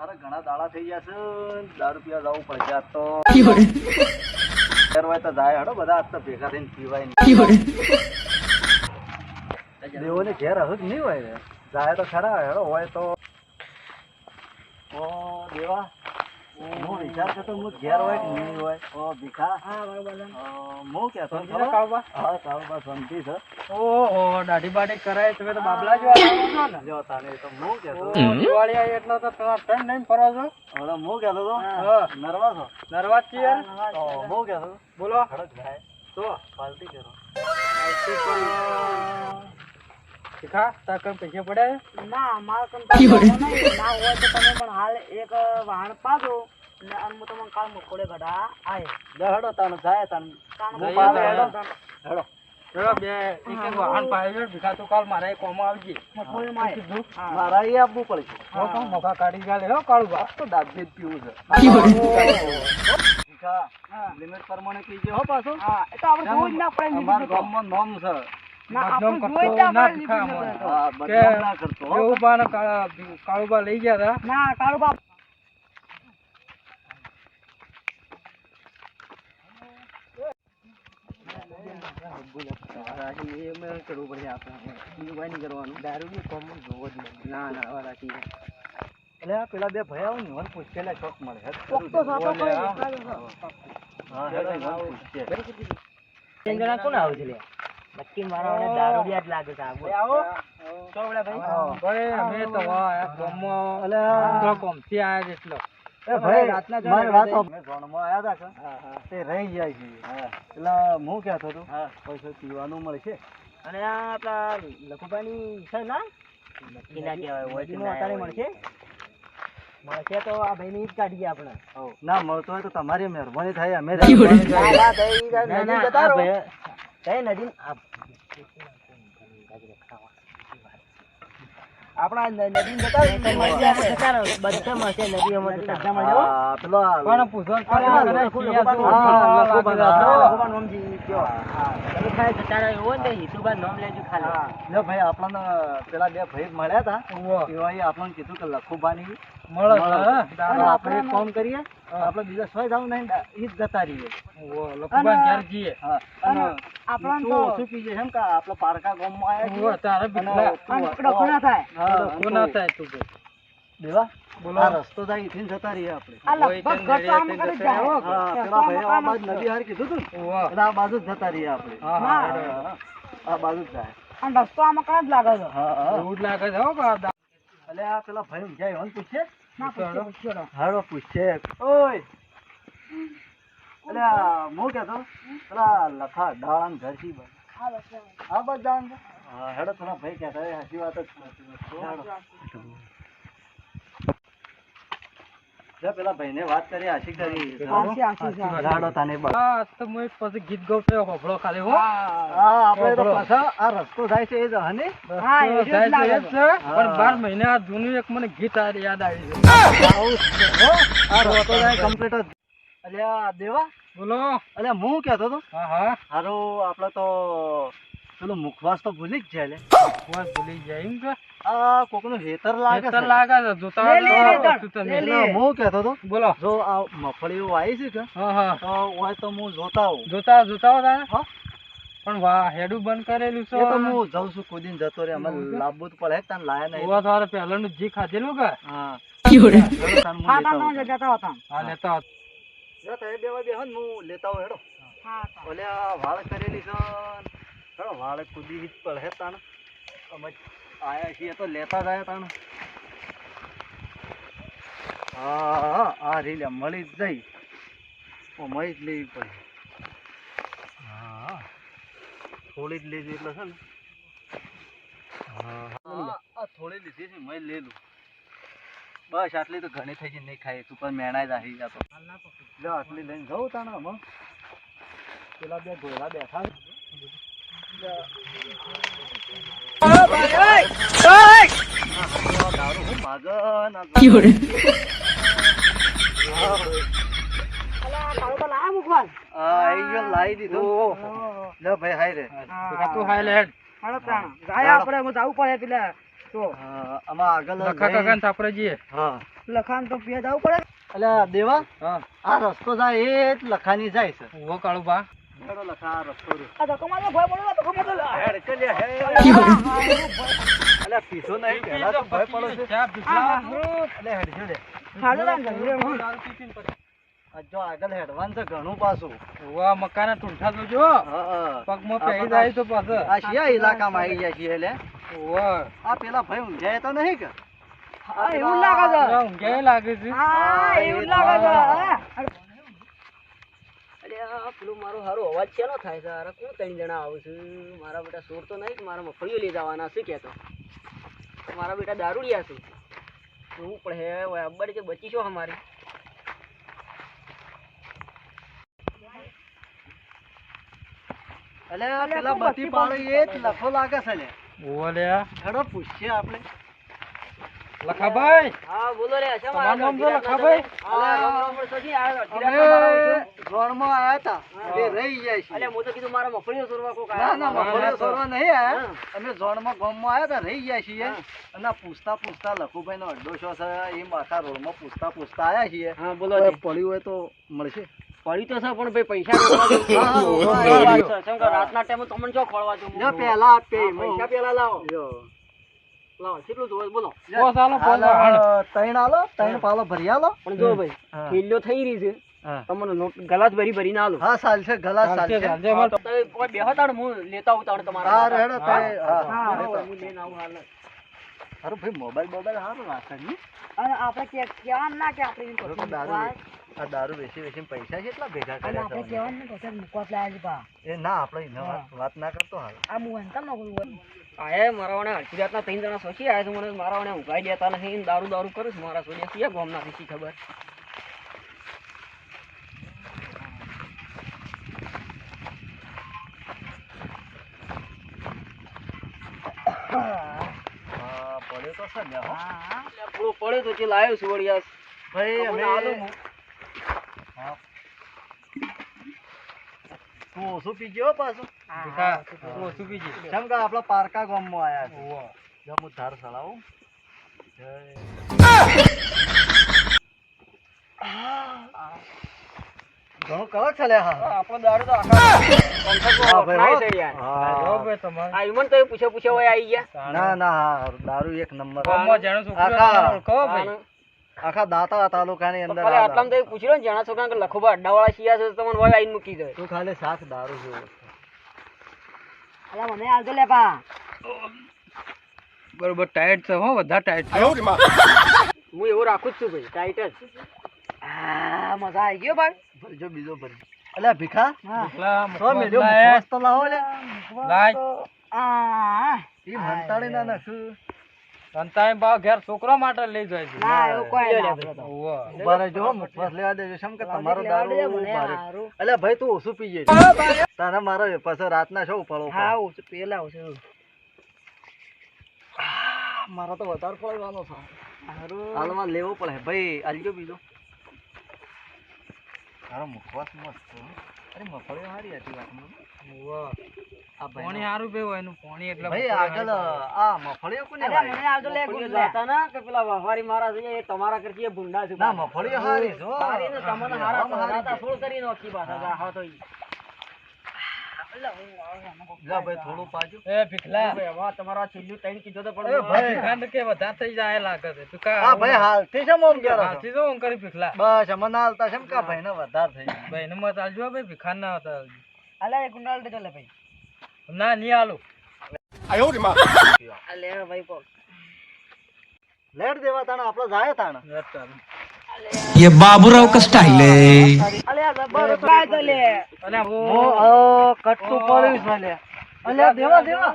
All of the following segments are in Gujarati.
મારે ઘણા દાડા થઈ ગયા છે દારૂ પીવા જવું પડશે આજ તો હોય તો જાય હડો બધા આજ તો ભેગા થઈને પીવાય નહીં દેવોને ઘેર હશે જ નહીં હોય જાય તો ખરા હેડો હોય તો દેવા હું વિચાર કરતો હું ઘેર હોય કે નહીં હોય ભીખા હું કહેતો હા કાળુબા શાંતિ છે ઓહો દાઢી બાઢી કરાય તમે તો બાબલા જો ને જો તાને તો હું કહેતો દિવાળી આવી એટલે તો તમારા ફ્રેન્ડ નહીં ફરવા છો હવે હું કહેતો તો નરવા છો નરવા છીએ હું કહેતો બોલો હડો જાય તો પાલટી કરો શીખા તાર કઈ પૈસા પડ્યા ના મારા કંટાળો નહીં ના હોય તો તમે પણ હાલ એક વાહન પાડો અને હું તમને કાલ મોકળે ગઢા આય હડો તાને જાય તાને હેડો ચલો બે એક વાહન પાડ્યો ભીખા તો કાલ મારા કોમ આવજે મફોઈ માં કીધું મારા એ આપવું પડશે તો મોકા કાઢી ગાલે હો કાળુબા તો દાબી જ પીવું છે લિમિટ પ્રમાણે પીજે હો પાછો હા એ તો આપણે જોઈ જ ના પડે અમારા ગામમાં નામ છે ના બદનામ આપણે જોઈ જ કરતો ના ના પડે ભીખા લીધું મને. નતું. હા બદનામ ના કરતો હો. એવું બાને કાળુબા લઈ ગયા હતા ના કાળુ બાપ એટલે આ પેલા બે ભયા આવું ને મને પૂછેલા શોખ મળે ચોક્કસ હતો કોઈ હા હેડો મને પૂછશે કોણ આવે છે લે નક્કી મારા દારૂડિયા જ લાગે છે આવો ચોવડા ભાઈ અમે તો આ ગામમાં અલ્યા તો કોમથી આયા છે એટલો એ ભાઈ રાતના મારી જાણે વાત મેં જોણમાં આયા હતા તે રહી જાય છે એટલે હું કહેતો હતો પૈસા પીવાનું મળશે અને આ આપણા લખુભાઈની છે ના નક્કી ના કહેવાય હોય તો અત્યારે મળશે મળશે તો આ ભાઈની જ કાઢીએ આપણે ના મળતો હોય તો તમારી મહેરબાની થાય અમે ના ના જતા રહો કઈ નદી આપણા નદી જતા બધા મળશે નદી અમે જતા હા, પેલો પણ પૂછો લે ભાઈ આપણને પેલા બે ભાઈ મળ્યા હતા એવાએ આપણને કીધું કે લખુબાની મળે અને આપણે એક કામ કરીએ આપણે બીજા સોય જવું નહીં ઈ જ જતા રહીએ લખુભાઈ ઘેર જઈએ હા અને આપણને તું તો ઓછું પીજે એમ કે આપણે પારકા ગામમાં આવ્યા છીએ. તારે અને બીજલા ડખો ના થાય હા, કોના થાય તું ભાઈ દેવા બોલો. આ રસ્તો થાય ઈથી ને જતા રહીએ આપણે આ લગભગ ઘર તો આમ કરી જ જાય. હા પેલા ભાઈ આ બાજુ નદી હાર કીધું તું ને ઓવા. એટલે આ બાજુ જ જતા રહીએ આપણે હા, હા. હા, આ બાજુ જ જાય અને રસ્તો આમાં કણ જ લાગે છે હા હા એવું જ લાગે છે હો બા. એટલે આ પેલા ભાઈ જાય હોન પૂછે ના પૂછ્યો પૂછ્યો હારો પૂછે ઓય એટલે હું કહેતો પેલા લખા ડાળા ઘર થી આ બાજુ જવાનું છે? હા હેડો પેલા ભાઈ કહેતા હોય સાચી વાત જ છે. લે પેલા ભાઈને વાત કરી આશી કરી આશી આશી છે. લાડો તાને બસ હા તો હું એક પછી ગીત ગાઉં તો હોભળો ખાલી હો હા આપણે તો પાછા આ રસ્તો જાય છે એ જ હને હા, એ જ જાય છે, લાગે એ જ છે. પણ 12 મહિને આ જૂનું એક મને ગીત યાદ આવી છે આવું જ છે હો આ રસ્તો જાય કમ્પ્લીટ જ અલ્યા દેવા બોલો અલ્યા હું કહેતો તો હા હા હારો આપણે તો પેલું મુખવાસ તો ભૂલી જ જાય લે વાત ભૂલી જાય એમ કે આ કોકનું હેતર લાગે ખેતર છે લાગે છે જોતા લે, લે, હોય લે, તો તું લે, તમે. લે. એટલે હું કહેતો તો બોલો જો આ મગફળીઓ આવી છે કે હા હા તો હોય તો હું જોતા આવું જોતા જોતા હો તારે હા પણ વાહ હેડું બંધ કરેલું છે એ તો હું જઉં છું કોઈ દિન જતો રે અમે લાવવું જ પડે તને લાયા નહીં ઓવા તારે પહેલાનું જી ખાધેલું કે હા હેડો તાન હું હા લેતા તા આવું. નો જતા હતા હા લેતા આવ. જો તમે બેવા બેહો ને હું લેતા આવું હેડો હા તા. ઓલે આ વાળ કરેલી છે હેડો વાળ કૂદી જ પડે તાણ અમે આયા છીએ તો લેતા જાય તાણ હા આ રીલે મળી જ જઈ મળી જ લેવી પડે હા થોડી જ લેવી એટલે છે ને હા આ થોડી લીધી છે મેં લેલું બસ આટલી તો ઘણી થઈ ગઈ નહીં ખાઈ તું પણ મેણાય જાહી જા તો લો આટલી લઈને જાઉં તાણે હમણાં પેલા બે ઘોડા બેઠા છે. દારૂ હું માગન આ અલા કાળો તો લાયા મુખવાસ આઈ ગયો લાવી દીધું લે ભાઈ હાય રે ભીખા તું હાય લે હેડ હાલો તાણ જાય આપણે હું જાવું પડે પેલા તો આમાં આગળ લખા કાકા ને થાપરે જઈએ હા લખાણ તો પીએ જવું પડે. અલ્યા દેવા હા આ રસ્તો જાય એ જ લખાની જાય છે ઓ કાળુબા હેડો લખા આ રસ્તો રહ્યો. આ ધક્કો મારતો ભય પડે, ધક્કો મારતો લે. હેડ કે લે, હેડ. અલ્યા પીધો નહીં પહેલા તો ભય પડે છે. ચા ભીખલા અલ્યા હેડ જોડે. હાલો રામ જલ્દી રે. દારૂ પીપીને પછી. આ જો આગળ હેડવાનું છે ઘણું પાછું. ઓવા મકાના ઠૂંઠા જોજો હા. પગમાં પહેરી જાય તો પાછો આ શિયા ઇલાકામાં આવી જાય છે એટલે ઓવા આ પેલા ભાઈ ઊંઘ્યા તો નહીં કે હા, એવું લાગે છે. પેલા ઊંઘ્યા લાગે છે હા, એવું લાગે છે. હા. અરે પેલું મારો હારો અવાજ શેનો થાય છે? અરે કોણ 3 જણા આવું છે? મારા બેટા સોર તો નહીં કે મારા મફળીઓ લઈ જવાના છે કહેતો. મારા બેટા દારૂડિયા છે. જોવું પડે હે ઓય અબ્બડી કે બચી છો અમારી. અલ્યા પેલા બત્તી પાડે એ જ લખો લાગે છે લે ઓવા લ્યા હેડો પૂછીએ આપણે લખાભાઈ હા બોલો રે શા તમારું નામ શું લખાભાઈ? અલે રામ રામ સજી આ અમે ઝોનમાં આયા તા તે રહી જાય છે અલે હું તો કીધું મારા મફળીઓ સોરવા કોક ના ના આયા. મફળીઓ સોરવા નહીં આયા હા. અમે ઝોનમાં ગામમાં આયા તા રહી ગયા છીએ હા. અને પૂછતા લખુભાઈ નો અડ્ડો છો છે એ માથા રોડમાં પૂછતા આયા છીએ હા બોલો હવે જી. પડ્યું હોય તો મળશે પડી તો છે પણ ભાઈ પૈસા રોકવા દો. હા, હા, એ વાત છે. કેમ કે રાતના ટાઈમે તમને જો ખોળવા દો. જો પેલા આપે પૈસા પેલા લાવો. જો લાવો કેટલું જોવે બોલો. પોસ આલો, પોસ આલો. હાલો, ત્રણ આલો ત્રણ પાલો ભરી આલો પણ જો ભાઈ હા. કિલ્લો થઈ રહી છે હા. તમને નોટ ગલાસ ભરી ના આલો. હા ચાલશે ગલાસ ચાલશે, ચાલશે ચાલશે. અમારે તો કોઈ બેહો તાણ હું લેતા આવું તાણ તમારા હા માટે. રેડો તે હા હા, લેતો. હું લઈને આવું હાલ. હારું ભાઈ મોબાઈલ હારું રાખે ને અને આપણે કહેવાનું ના કે આપણે તો તો દારૂ આ દારૂ વેચી પૈસા કેટલા ભેગા કર્યા છે કહેવાનું ને પછી મુકવાત લાયા પા. એ ના આપણે એના વાત ના કરતો હાલ આ હું અંતર નો કરું. આયે મારા વાણે હરકી રાતના 3 જણા સોચી આયા છે મને મારા વાણે ઊંઘાઈ દેતા નથી ને દારૂ કરું છું મારા સોડિયા સિયા ગોમ ના શી ખબર. હા પડ્યો તો છે ને હો. આપણો પડ્યો તો જે લાવ્યો છું વળિયા. ભાઈ અમે આલો હું. હા. તું ઓછું પીજે હો પાછું ભીખા, તું ઓછું પીજે. કેમ કે આપણા પારકા ગામમાં આયા છે ઓવા. જો હું ધાર સળાવું ઘણું કડક છે લે હા આપણો દારૂ તો આખા હા ભાઈ હો. થઈ યાર. જો હા. ભાઈ તમારે. આ ઈમન તો પૂછે હોય આવી ગયા. ના ના હા દારૂ એક નંબર ગામમાં જાણો છોકરો આખા- તમારો ઓળખો ભાઈ. આખા દાંતા તાલુકાની અંદર ખાલી આ આટલામાં તો પૂછી લો ને જણા છોકરા કે લખોબા અડ્ડાવાળા શિયા છે તો તમને હોય આઈને મૂકી જાય. તું ખાલી સાત દારૂ જેવો અલા મને આવજો લે પા. બરોબર ટાઈટ છે હો, બધા ટાઈટ છે. હું એવું રાખું જ છું ભાઈ ટાઈટ જ. આ મજા આવી ગયો ભાઈ. ભરજો બીજો ભરજો અલ્યા ભીખા ભીખલા, સો મુખવાસ મેલ્યો લાય. મુખવાસ તો લાવો લે લાય. આ ઈ મંતાડી ના નાખું સંતાય ભાવ ઘેર છોકરો માટે લઈ જાય છે. ના એવું કોઈ ના આપણે તો. ઓવા. ઉભા રહેજો મુખવાસ લેવા દેજો શેમ કે તમારો લેવા દારૂ દેજો મને ભારે. હારું. અલ્યા ભાઈ તું ઓછું પીજે તારા મારો પાછો રાતના શું ઉપાડો હા ઓછું પેલા ઓછું. મારો તો વધારે પડવાનો છે હારું. હાલમાં લેવો પડે ભાઈ આલજો બીજો તારો મુખવાસ મસ્ત છે. અરે મફળીઓ હારી હતી વાતમાં ઓવા. આ પાણી ભાઈ હારું પીવું એનું પાણી એટલે ભાઈ આગળ આ મફળીઓ કોને અલ્યા વાય? મને આવજો લે ગુંડ જાતા ના કે પેલા વહારી મારા છે એ તમારા કરતી એ ભૂંડા છે. ના મફળીઓ હારી છો હારી ને તમને હારા આમ હારી પડાતા છે. સોળ કરી નાખી પાછા જા હા તો ઈ. જા ભાઈ થોડું પાજો એ ભીખલા. ભાઈ હવે તમારા છેલ્લું ટાઈમ કીધો તો એ પણ ભાઈ. ભીખાને કે વધારે થઈ જાય લાગે છે. તું કા હા ભાઈ હાલથી છે મોમ કરો છો? હાલથી જો હું કરી ભીખલા. બસ અમને ના હાલતા છે કા ભાઈને વધારે થઈ ગયું. ભાઈ એને મત આલજો હો ભાઈ, ભીખાને ના હતા આલજો. અલ્યા એ ગુંડાલ દે ચાલે ભાઈ. ના નહીં આલું. અલ્યા ભાઈ કો લેટ દેવા તાણે આપણે જાય તાણે ये बाबूराव का स्टाइल है અલ્યા જબર ટ્રાય તો લે. અલ્યા ઓ કટ્ટું પડ્યું છે લે અલ્યા દેવા દેવા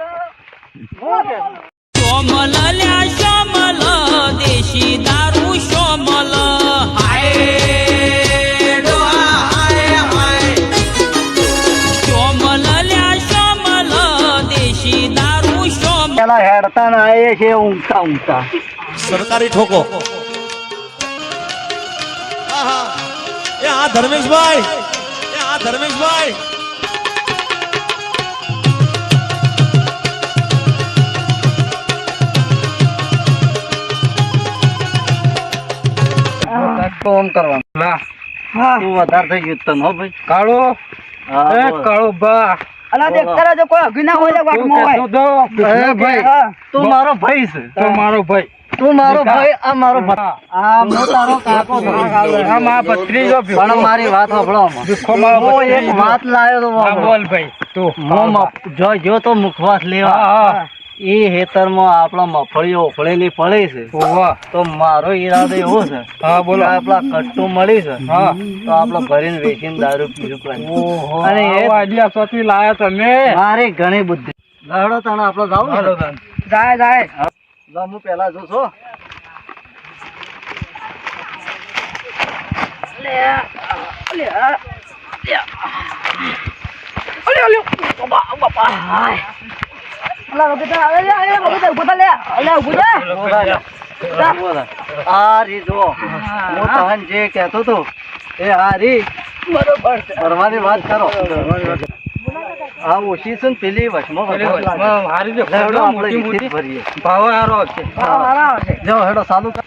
હો કે श्यामल ल्या श्यामल देशी दारू श्यामल हाय डोहा हाय हाय श्यामल ल्या श्यामल देशी दारू श्यामल પેલા હેડતા ના એ છે ઊંઘતા ઊંઘતા સરકારી ઠોકો એ આ ધર્મેશભાઈ તો આમ કરવાનું લા તું વધારે થઈ ગયું તને હો ભાઈ. કાળો હા, એ બોલ. કાળો બા અલા દેખ તારા જો કોઈ અઘી ના હોય લે તું વાતમાં કહેતો તો એ ભાઈ તું મારો ભાઈ છે. તો મારો ભાઈ તું મારો ભાઈ આ મારો ભાઈ. આ હું તારો કાકો છું. આ મારા ભત્રીજો પણ મારી વાત સાંભળો આમાં. ભીખો મારો હું એક ભત્રીજો. વાત લાવ્યો તો હા બાબા. બોલ ભાઈ તું હું જો જો તો મુખવાસ લેવા હા એ હેતરમાં આપણા મફળીઓ ઉફળેલી પડી છે. ઓવા તો મારો ઈરાદો એવો છે હા બોલો કે આપણા કટ્ટું મળી છે હા તો આપણે ભરીને વેચીને દારૂ પીવું પડે. ઓહો અને એ આઈડિયા સોથી લાયા તમે મારી ઘણી બુદ્ધિ. લડો તને આપણે જાવું હાલો છે. તાન. જાય જાય લા, હું પહેલા જોઉં છું. અલા વગતા અલે વગતા ઉભા લે અલે ઉભા લે આ રી જો હું તને જે કહેતો હતો એ આ રી બરોબર છે ભરવાની વાત કરો. આ ઓછી છે ને પેલી વચમાં પેલી વધારે લાગે. વચમાં હારી જો હેડો આપણે મોટી ઈથી જ મોટી ભરીએ. ભાવ હારો આવશે હારા છે જો હેડો ચાલુ કર.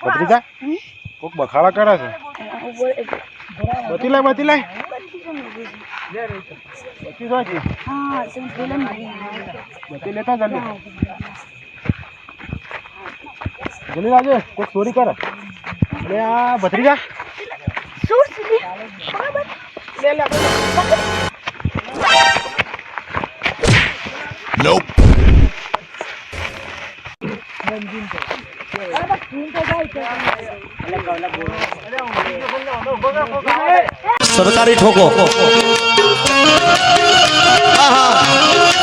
ભત્રીજા કોક બખાડા કરે છે બતી લાય બતી લાય બતી જો છે બતી લેતા જલ્દી જલ્દી લાગે કોક ચોરી કરે અરે આ ભત્રીજા સરકારી ઠોકો આહા.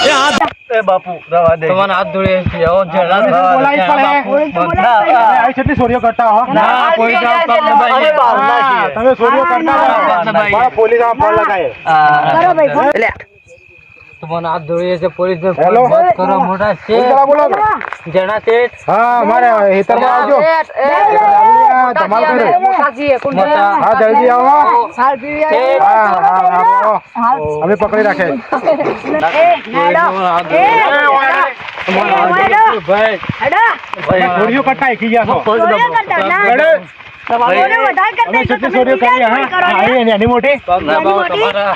એ આ એ બાપુ રવા દે. તમારા હાથ ધોળે છે આવો જરા બોલાવી પડે. આ છેટલી ચોરીઓ કરતા હો ના કોઈ કામ કામ અમે ભાઈ બહારના હા, છીએ. તમે ચોરીઓ કરતા ના, હતા. ના, ભાઈ. મારા પોલીસ આ ફોન લગાય તમારા હાથ ધોળે છે પોલીસ ને હેલો? ફોન કરો મોટા છે બોલો જણા શેઠ હા મારે હેતરમાં આવજો ધમાલ કરે મોટા હા જલ્દી આવો શેઠ. હા હા આવો અમે પકડી રાખે ભાઈ ચોરીઓ કરતા શીખી ગયા છો પગ દબાવો. અમે કેટલી ચોરીઓ કરી હા આવી એની મોટી પગ દબાવો તમારા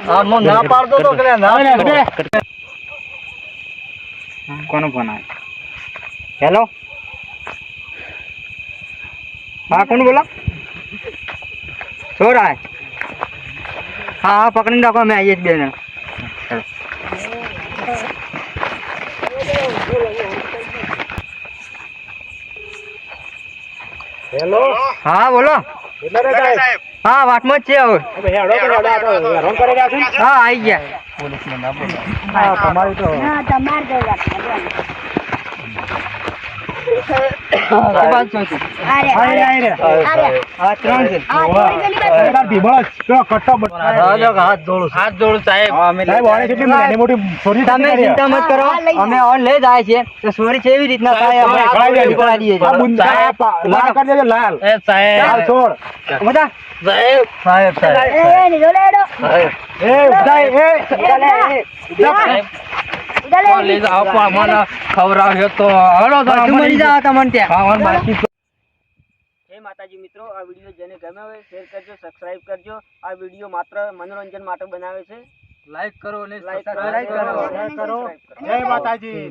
આ હું ના પાડતો તો કે ના કોનો ફોન આવે હેલો હા કોણ બોલો छोरा है हाँ हाँ पकड़ने रखो मैं आइए बेन હેલો हाँ बोलो કેટલા રે સાહેબ हाँ वाट में छे હવે હવે હેડો તો હેડો આ તો હેરાન કરી રહ્યા છે हाँ आई गया હા તમારી તો हाँ त्रण से હાથ જોડું છું. હાથ જોડું સાહેબ તમે ચિંતા મત કરો અમે ઓન લઈ જાય છે તો ચોરી કેવી રીતના થાય અમે પકડાવીએ છીએ. લાલ એ સાહેબ છોડ બધા સાહેબ સાહેબ સાહેબ સાહેબ. એ ઉઠાય એ સાહેબ લઈ જાઓ પણ મને ખવડાવ્યો તો હલો તો બધું મળી જાય તમને ત્યાં ખાવાનું બાકી છે. જય માતાજી મિત્રો આ વિડીયો જેને ગમ્યો હોય શેર કરજો સબસ્ક્રાઇબ કરજો આ વિડીયો માત્ર મનોરંજન માટે બનાવે છે લાઈક કરો અને લાઈક સબસ્ક્રાઇબ કરો કરો શેર કરો જય માતાજી